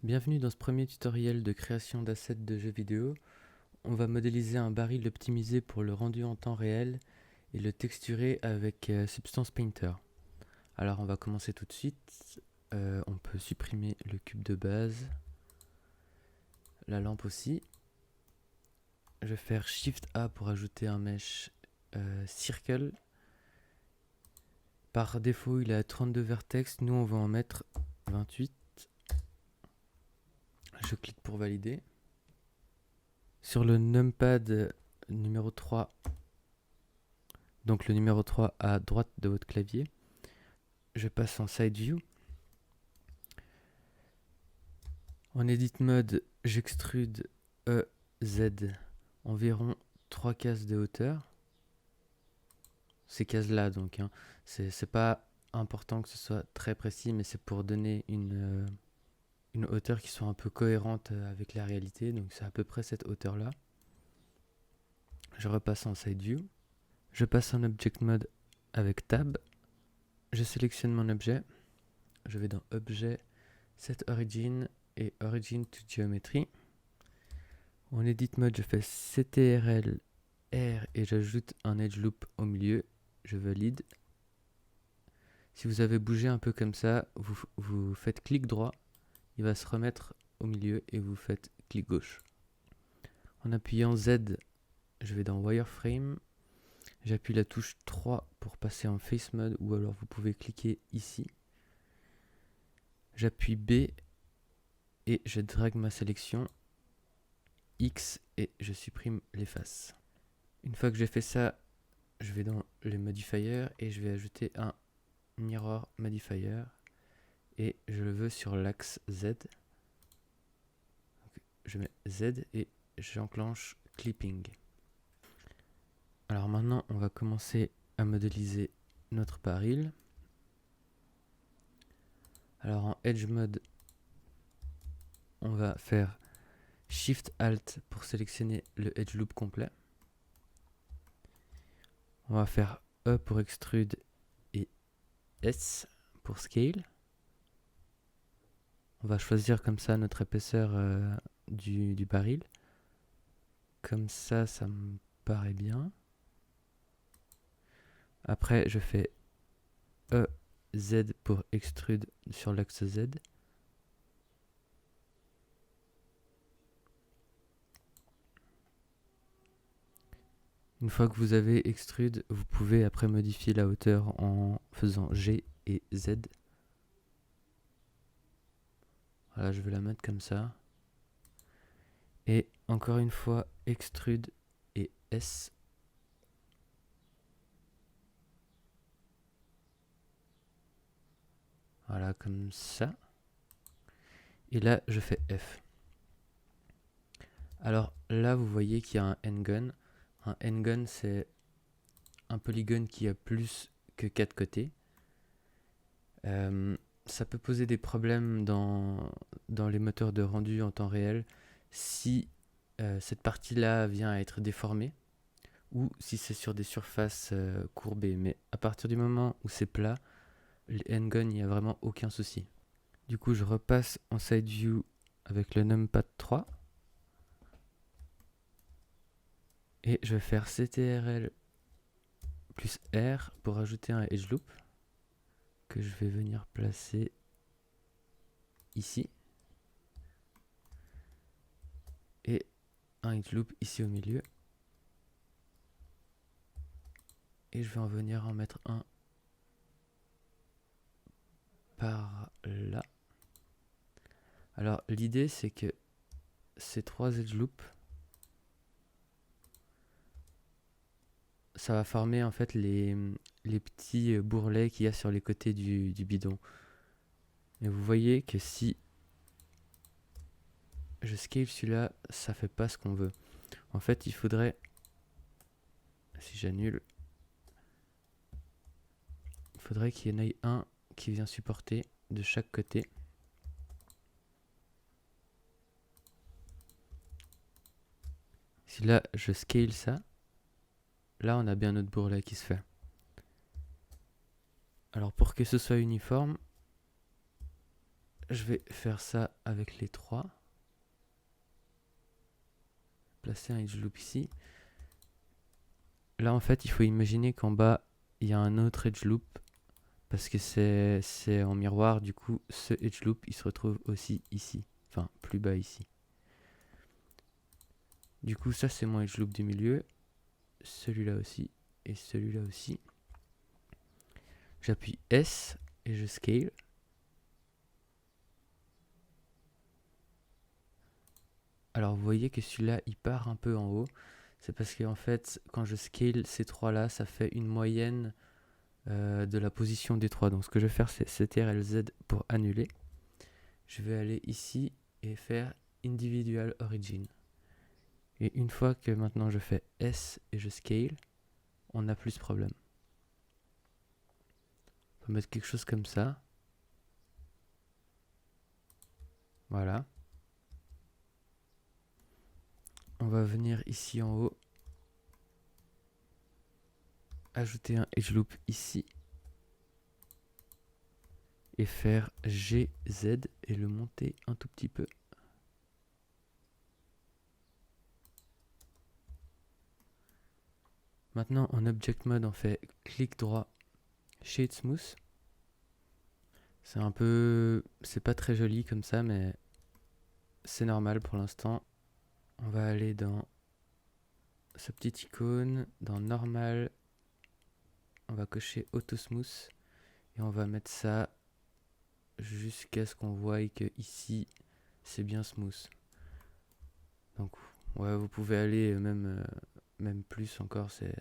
Bienvenue dans ce premier tutoriel de création d'assets de jeux vidéo. On va modéliser un baril optimisé pour le rendu en temps réel et le texturer avec Substance Painter. Alors on va commencer tout de suite. On peut supprimer le cube de base, la lampe aussi. Je vais faire Shift A pour ajouter un mesh Circle. Par défaut il a 32 vertex, nous on va en mettre 28. Je clique pour valider. Sur le numpad numéro 3, donc le numéro 3 à droite de votre clavier, je passe en Side View. En Edit Mode, j'extrude EZ environ 3 cases de hauteur. Ces cases-là, donc, hein. C'est pas important que ce soit très précis, mais c'est pour donner une hauteur qui soit un peu cohérente avec la réalité. Donc c'est à peu près cette hauteur-là. Je repasse en Side View. Je passe en Object Mode avec Tab. Je sélectionne mon objet. Je vais dans Objet, Set Origin et Origin to Geometry. En Edit Mode, je fais CTRL R et j'ajoute un Edge Loop au milieu. Je valide. Si vous avez bougé un peu comme ça, vous faites clic droit. Il va se remettre au milieu et vous faites clic gauche. En appuyant Z, je vais dans Wireframe. J'appuie la touche 3 pour passer en Face Mode ou alors vous pouvez cliquer ici. J'appuie B et je drague ma sélection X et je supprime les faces. Une fois que j'ai fait ça, je vais dans les modifiers et je vais ajouter un mirror modifier et je le veux sur l'axe Z. Donc, je mets Z et j'enclenche clipping. Alors maintenant, on va commencer à modéliser notre baril. Alors en Edge Mode, on va faire Shift Alt pour sélectionner le Edge Loop complet. On va faire E pour Extrude et S pour Scale. On va choisir comme ça notre épaisseur du baril. Comme ça, ça me paraît bien. Après, je fais E, Z pour Extrude sur l'axe Z. Une fois que vous avez extrude, vous pouvez après modifier la hauteur en faisant G et Z. Voilà, je vais la mettre comme ça. Et encore une fois, extrude et S. Voilà, comme ça. Et là, je fais F. Alors là, vous voyez qu'il y a un N-gun. Un N-gun, c'est un polygone qui a plus que 4 côtés. Ça peut poser des problèmes dans les moteurs de rendu en temps réel si cette partie-là vient à être déformée ou si c'est sur des surfaces courbées. Mais à partir du moment où c'est plat, les N-gun, il n'y a vraiment aucun souci. Du coup, je repasse en Side View avec le numpad 3 et je vais faire CTRL plus R pour ajouter un Edge Loop que je vais venir placer ici et un Edge Loop ici au milieu. Et je vais en venir en mettre un par là. Alors l'idée c'est que ces 3 edge loops, ça va former en fait les petits bourrelets qu'il y a sur les côtés du bidon. Et vous voyez que si je scale celui-là, ça fait pas ce qu'on veut. En fait, il faudrait, si j'annule, il faudrait qu'il y en ait un qui vient supporter de chaque côté. Si là je scale ça, là on a bien notre bourrelet qui se fait. Alors pour que ce soit uniforme, je vais faire ça avec les trois. Placer un edge loop ici. Là, en fait, il faut imaginer qu'en bas, il y a un autre edge loop. Parce que c'est en miroir, du coup, ce edge loop, il se retrouve aussi ici. Enfin, plus bas ici. Du coup, ça, c'est mon edge loop du milieu. Celui-là aussi. Et celui-là aussi. J'appuie S et je scale. Alors, vous voyez que celui-là, il part un peu en haut. C'est parce qu'en fait, quand je scale ces trois-là, ça fait une moyenne de la position des trois. Donc, ce que je vais faire, c'est CTRL-Z pour annuler. Je vais aller ici et faire Individual Origin. Et une fois que maintenant je fais S et je scale, on n'a plus ce problème. On va mettre quelque chose comme ça. Voilà. On va venir ici en haut. Ajouter un edge loop ici. Et faire GZ et le monter un tout petit peu. Maintenant en Object Mode on fait clic droit, Shade Smooth. C'est un peu... c'est pas très joli comme ça mais c'est normal pour l'instant. On va aller dans ce petit icône, dans Normal. On va cocher Auto Smooth. Et on va mettre ça jusqu'à ce qu'on voie que ici c'est bien smooth. Donc ouais, vous pouvez aller même plus encore, il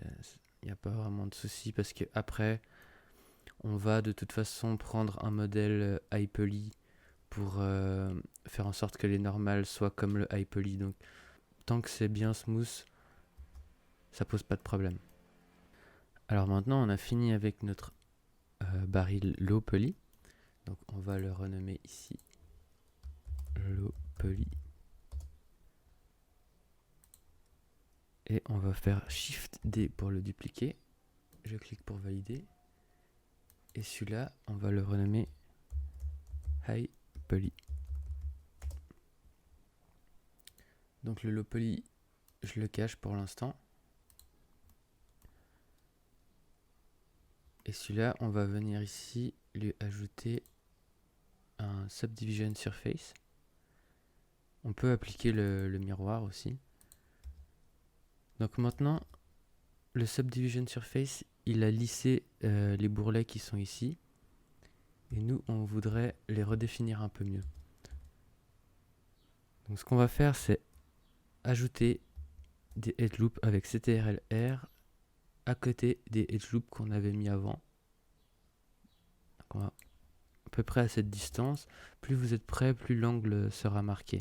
n'y a pas vraiment de souci parce que après on va de toute façon prendre un modèle high poly pour faire en sorte que les normales soient comme le high poly. Donc tant que c'est bien smooth, ça pose pas de problème. Alors maintenant on a fini avec notre baril low poly. Donc on va le renommer ici low poly. Et on va faire Shift D pour le dupliquer. Je clique pour valider. Et celui-là, on va le renommer High Poly. Donc le low poly, je le cache pour l'instant. Et celui-là, on va venir ici lui ajouter un Subdivision Surface. On peut appliquer le miroir aussi. Donc maintenant, le Subdivision Surface, il a lissé les bourrelets qui sont ici. Et nous, on voudrait les redéfinir un peu mieux. Donc ce qu'on va faire, c'est ajouter des edge loops avec CTRL-R à côté des edge loops qu'on avait mis avant. Donc on va à peu près à cette distance. Plus vous êtes près, plus l'angle sera marqué.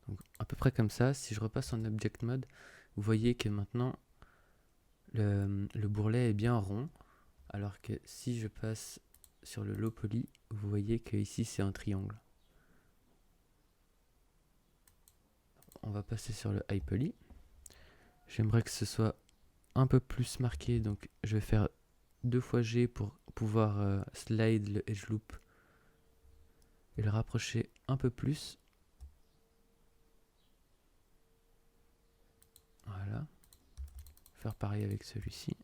Donc à peu près comme ça. Si je repasse en Object Mode, vous voyez que maintenant le bourrelet est bien rond. Alors que si je passe sur le low poly, vous voyez que ici c'est un triangle. On va passer sur le high poly. J'aimerais que ce soit un peu plus marqué, donc je vais faire 2 fois G pour pouvoir slide le edge loop et le rapprocher un peu plus. Voilà. Faire pareil avec celui-ci.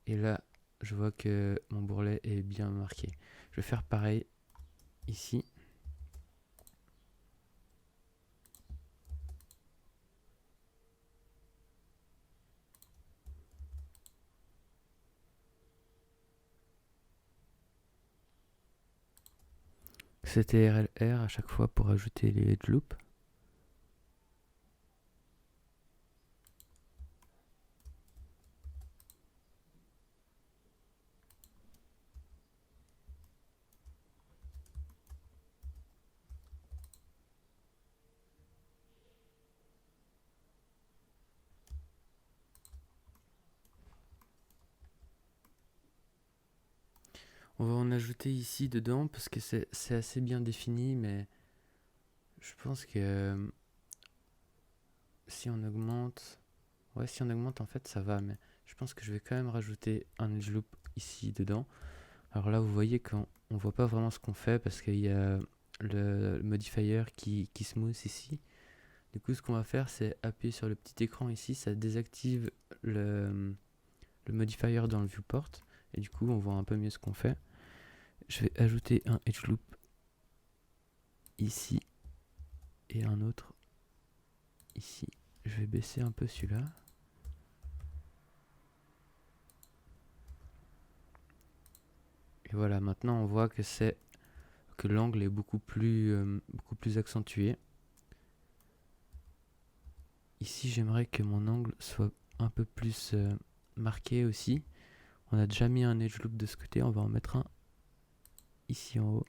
Et là, je vois que mon bourrelet est bien marqué. Je vais faire pareil ici. CTRL-R à chaque fois pour ajouter les edge loops. On va en ajouter ici dedans parce que c'est assez bien défini, mais je pense que si on augmente... Ouais, si on augmente en fait ça va, mais je pense que je vais quand même rajouter un edge loop ici dedans. Alors là, vous voyez qu'on ne voit pas vraiment ce qu'on fait parce qu'il y a le modifier qui smooth ici. Du coup, ce qu'on va faire, c'est appuyer sur le petit écran ici, ça désactive le modifier dans le viewport. Et du coup, on voit un peu mieux ce qu'on fait. Je vais ajouter un edge loop ici et un autre ici. Je vais baisser un peu celui-là. Et voilà, maintenant on voit que l'angle est beaucoup plus accentué. Ici, j'aimerais que mon angle soit un peu plus marqué aussi. On a déjà mis un edge loop de ce côté, on va en mettre un ici en haut.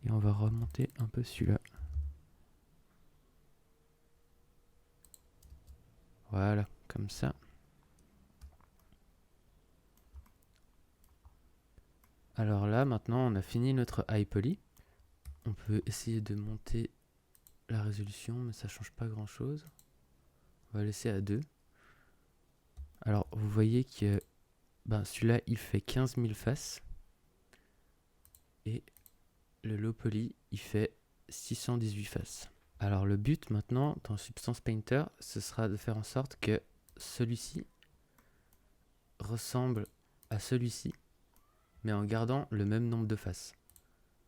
Et on va remonter un peu celui-là. Voilà, comme ça. Alors là, maintenant, on a fini notre high poly. On peut essayer de monter la résolution, mais ça change pas grand-chose. On va laisser à 2. Alors, vous voyez que celui-là, il fait 15 000 faces. Et le low poly, il fait 618 faces. Alors, le but maintenant, dans Substance Painter, ce sera de faire en sorte que celui-ci ressemble à celui-ci, mais en gardant le même nombre de faces.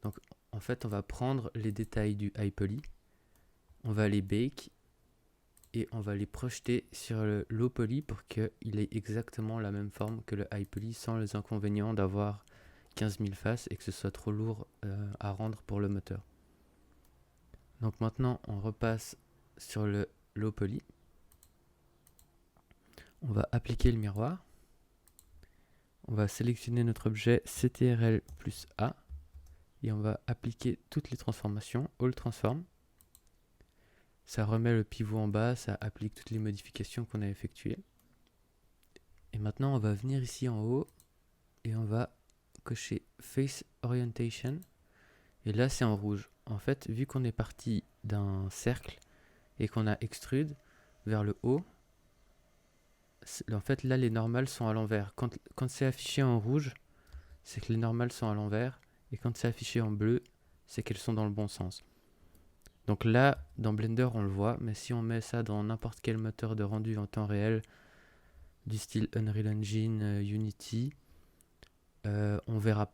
Donc, en fait, on va prendre les détails du high poly, on va les bake et on va les projeter sur le low poly pour qu'il ait exactement la même forme que le high poly sans les inconvénients d'avoir 15 000 faces et que ce soit trop lourd à rendre pour le moteur. Donc maintenant on repasse sur le low poly. On va appliquer le miroir. On va sélectionner notre objet CTRL plus A et on va appliquer toutes les transformations, All Transform. Ça remet le pivot en bas, ça applique toutes les modifications qu'on a effectuées. Et maintenant on va venir ici en haut et on va cocher Face Orientation. Et là c'est en rouge. En fait, vu qu'on est parti d'un cercle et qu'on a extrude vers le haut, en fait là les normales sont à l'envers. Quand c'est affiché en rouge, c'est que les normales sont à l'envers. Et quand c'est affiché en bleu, c'est qu'elles sont dans le bon sens. Donc là, dans Blender, on le voit, mais si on met ça dans n'importe quel moteur de rendu en temps réel, du style Unreal Engine, Unity, on verra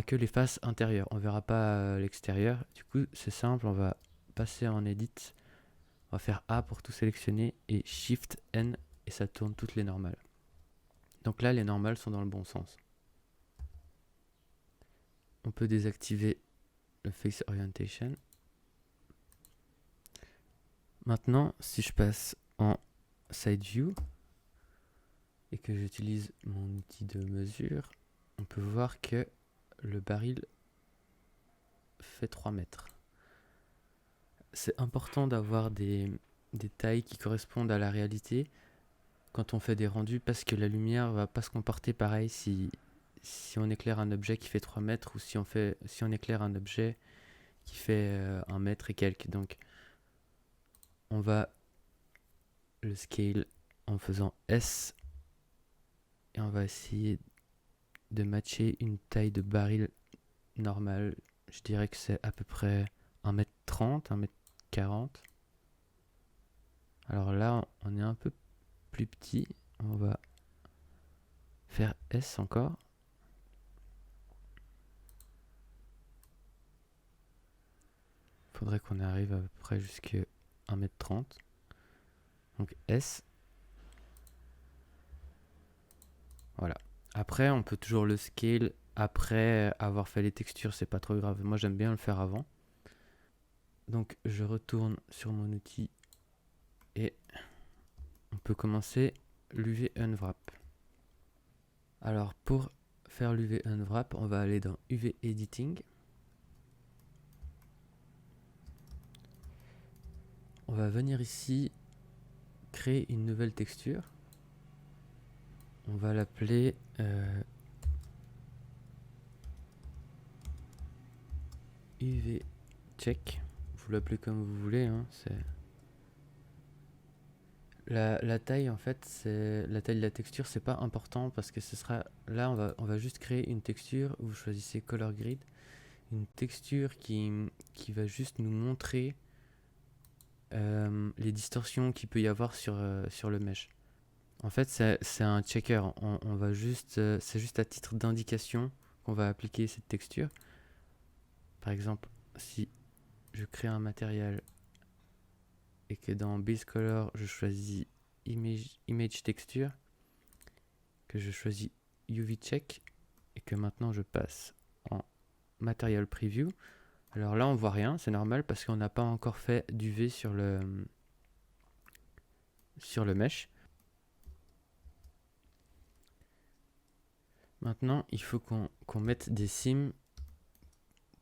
que les faces intérieures, on verra pas l'extérieur. Du coup, c'est simple, on va passer en Edit, on va faire A pour tout sélectionner et Shift N et ça tourne toutes les normales. Donc là, les normales sont dans le bon sens. On peut désactiver le Face Orientation. Maintenant, si je passe en Side View et que j'utilise mon outil de mesure, on peut voir que le baril fait 3 mètres. C'est important d'avoir des tailles qui correspondent à la réalité quand on fait des rendus parce que la lumière va pas se comporter pareil si on éclaire un objet qui fait 3 mètres ou si on éclaire un objet qui fait 1 mètre et quelques. Donc on va le scale en faisant S et on va essayer de matcher une taille de baril normale. Je dirais que c'est à peu près 1m30, 1m40. Alors là, on est un peu plus petit. On va faire S encore. Faudrait qu'on arrive à peu près jusqu'à 1m30. Donc S. Voilà. Après, on peut toujours le scale après avoir fait les textures, c'est pas trop grave. Moi, j'aime bien le faire avant. Donc, je retourne sur mon outil et on peut commencer l'UV Unwrap. Alors, pour faire l'UV Unwrap, on va aller dans UV Editing. On va venir ici, créer une nouvelle texture. On va l'appeler UV Check. Vous l'appelez comme vous voulez. Hein, La taille, en fait, c'est la taille de la texture, c'est pas important parce que ce sera là, on va juste créer une texture. Vous choisissez Color Grid, une texture qui va juste nous montrer les distorsions qu'il peut y avoir sur le mesh. En fait, c'est un checker. On va juste, c'est juste à titre d'indication qu'on va appliquer cette texture. Par exemple, si je crée un matériel et que dans Base Color, je choisis Image Texture, que je choisis UV Check et que maintenant je passe en Material Preview. Alors là, on voit rien, c'est normal parce qu'on n'a pas encore fait d'UV sur le mesh. Maintenant, il faut qu'on mette des sims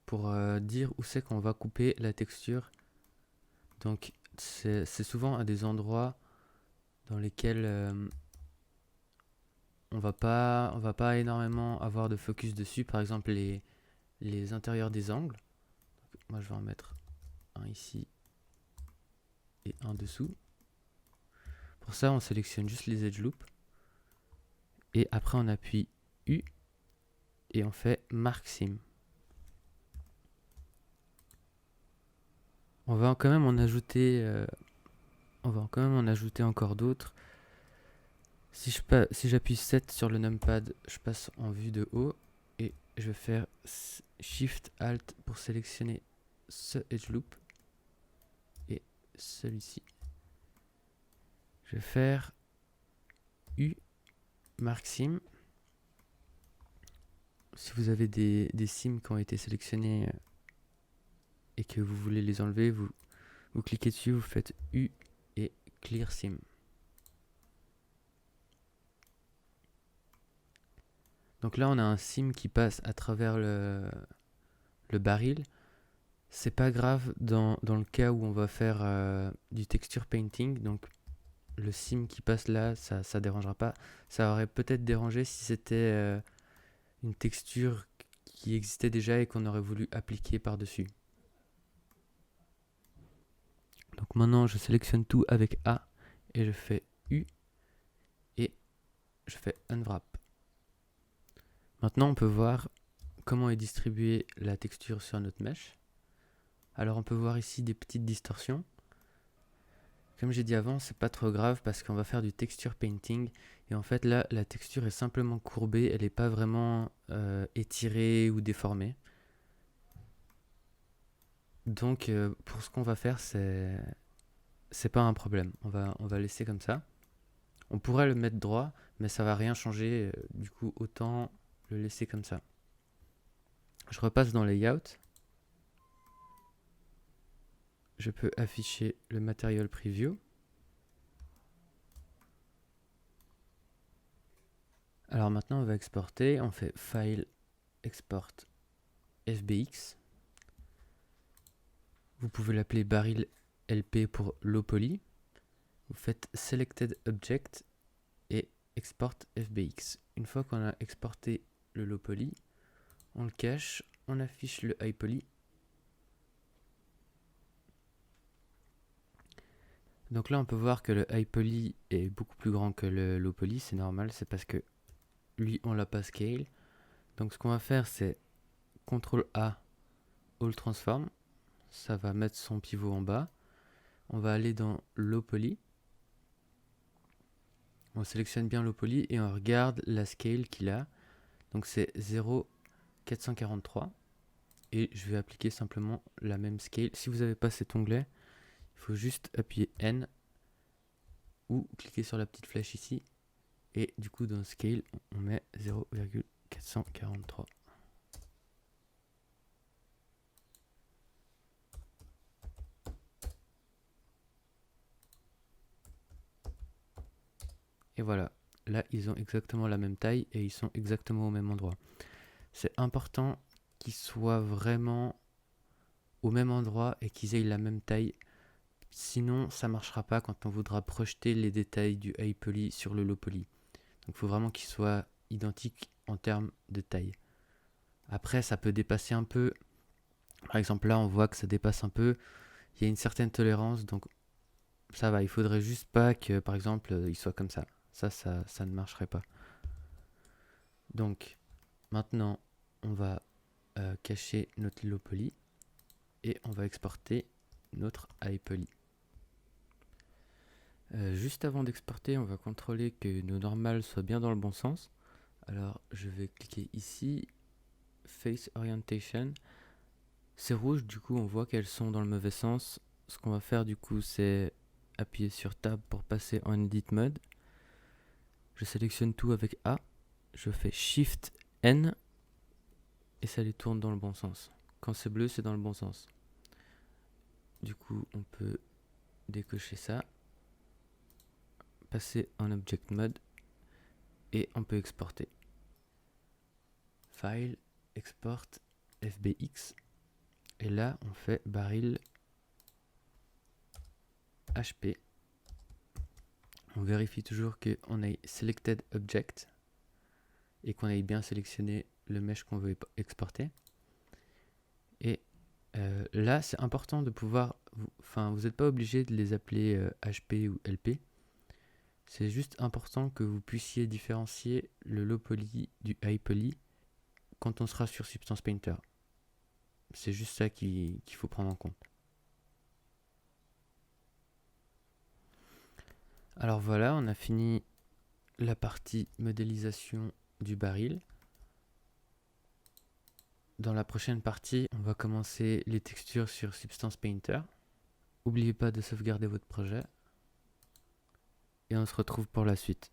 pour dire où c'est qu'on va couper la texture. Donc, c'est souvent à des endroits dans lesquels on va pas énormément avoir de focus dessus. Par exemple, les intérieurs des angles. Donc, moi, je vais en mettre un ici et un dessous. Pour ça, on sélectionne juste les edge loops. Et après, on appuie U et on fait Mark Sim. On va quand même en ajouter, encore d'autres. Si j'appuie 7 sur le numpad, je passe en vue de haut et je vais faire Shift Alt pour sélectionner ce edge loop et celui-ci. Je vais faire U Mark Sim. Si vous avez des sims qui ont été sélectionnés et que vous voulez les enlever, vous cliquez dessus, vous faites U et Clear Sim. Donc là, on a un sim qui passe à travers le baril. C'est pas grave dans le cas où on va faire du texture painting. Donc le sim qui passe là, ça dérangera pas. Ça aurait peut-être dérangé si c'était une texture qui existait déjà et qu'on aurait voulu appliquer par-dessus. Donc maintenant, je sélectionne tout avec A et je fais U et je fais Unwrap. Maintenant, on peut voir comment est distribuée la texture sur notre mesh. Alors on peut voir ici des petites distorsions. Comme j'ai dit avant, c'est pas trop grave parce qu'on va faire du texture painting. Et en fait là, la texture est simplement courbée, elle n'est pas vraiment étirée ou déformée. Donc pour ce qu'on va faire, c'est pas un problème. On va laisser comme ça. On pourrait le mettre droit, mais ça va rien changer. Du coup, autant le laisser comme ça. Je repasse dans Layout. Je peux afficher le Material Preview. Alors maintenant, on va exporter. On fait File, Export, FBX. Vous pouvez l'appeler baril LP pour low poly. Vous faites Selected Object et Export FBX. Une fois qu'on a exporté le low poly, on le cache, on affiche le high poly. Donc là, on peut voir que le high poly est beaucoup plus grand que le low poly. C'est normal, c'est parce que lui, on l'a pas scale. Donc ce qu'on va faire, c'est CTRL A, All Transform. Ça va mettre son pivot en bas. On va aller dans low poly. On sélectionne bien low poly et on regarde la scale qu'il a. Donc c'est 0,443. Et je vais appliquer simplement la même scale. Si vous n'avez pas cet onglet, il faut juste appuyer N ou cliquer sur la petite flèche ici. Et du coup, dans Scale, on met 0,443. Et voilà, là, ils ont exactement la même taille et ils sont exactement au même endroit. C'est important qu'ils soient vraiment au même endroit et qu'ils aient la même taille. Sinon, ça ne marchera pas quand on voudra projeter les détails du high poly sur le low poly. Donc, il faut vraiment qu'ils soient identiques en termes de taille. Après, ça peut dépasser un peu. Par exemple, là, on voit que ça dépasse un peu. Il y a une certaine tolérance, donc ça va. Il faudrait juste pas que, par exemple, il soit comme ça. Ça ne marcherait pas. Donc, maintenant, on va cacher notre low poly et on va exporter notre high poly. Juste avant d'exporter, on va contrôler que nos normales soient bien dans le bon sens. Alors, je vais cliquer ici, Face Orientation. C'est rouge, du coup, on voit qu'elles sont dans le mauvais sens. Ce qu'on va faire, du coup, c'est appuyer sur Tab pour passer en Edit Mode. Je sélectionne tout avec A. Je fais Shift N et ça les tourne dans le bon sens. Quand c'est bleu, c'est dans le bon sens. Du coup, on peut décocher ça, passer en Object Mode et on peut exporter. File, Export, FBX. Et là, on fait baril HP. On vérifie toujours qu'on ait Selected Object et qu'on ait bien sélectionné le mesh qu'on veut exporter. Et là, c'est important de pouvoir... vous n'êtes pas obligé de les appeler HP ou LP. C'est juste important que vous puissiez différencier le low poly du high poly quand on sera sur Substance Painter. C'est juste ça qu'il faut prendre en compte. Alors voilà, on a fini la partie modélisation du baril. Dans la prochaine partie, on va commencer les textures sur Substance Painter. N'oubliez pas de sauvegarder votre projet. Et on se retrouve pour la suite.